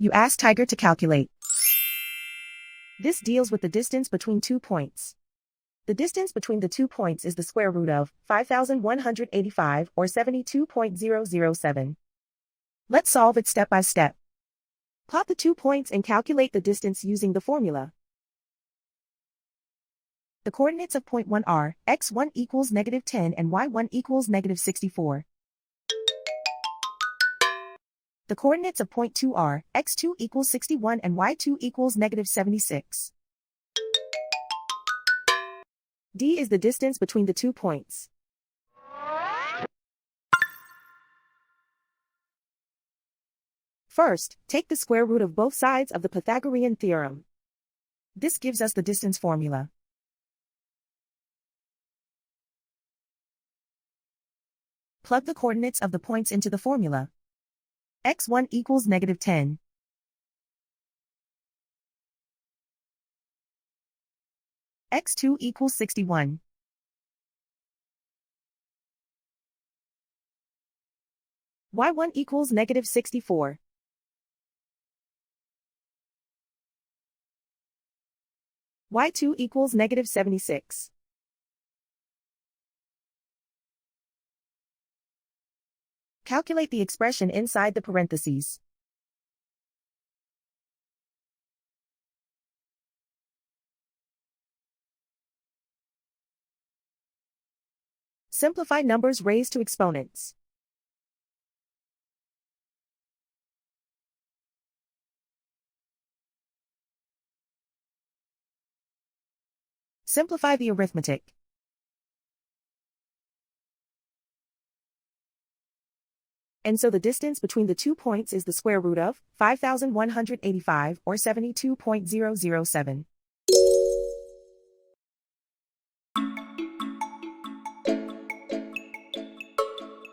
You ask Tiger to calculate. This deals with the distance between 2 points. The distance between the 2 points is the square root of 5,185 or 72.007. Let's solve it step by step. Plot the 2 points and calculate the distance using the formula. The coordinates of point 1 are x1 equals -10 and y1 equals -64. The coordinates of point 2 are x2 equals 61 and y2 equals -76. D is the distance between the 2 points. First, take the square root of both sides of the Pythagorean theorem. This gives us the distance formula. Plug the coordinates of the points into the formula. x1 equals -10. x2 equals 61. y1 equals -64. y2 equals -76. Calculate the expression inside the parentheses. Simplify numbers raised to exponents. Simplify the arithmetic. And so the distance between the 2 points is the square root of 5,185 or 72.007.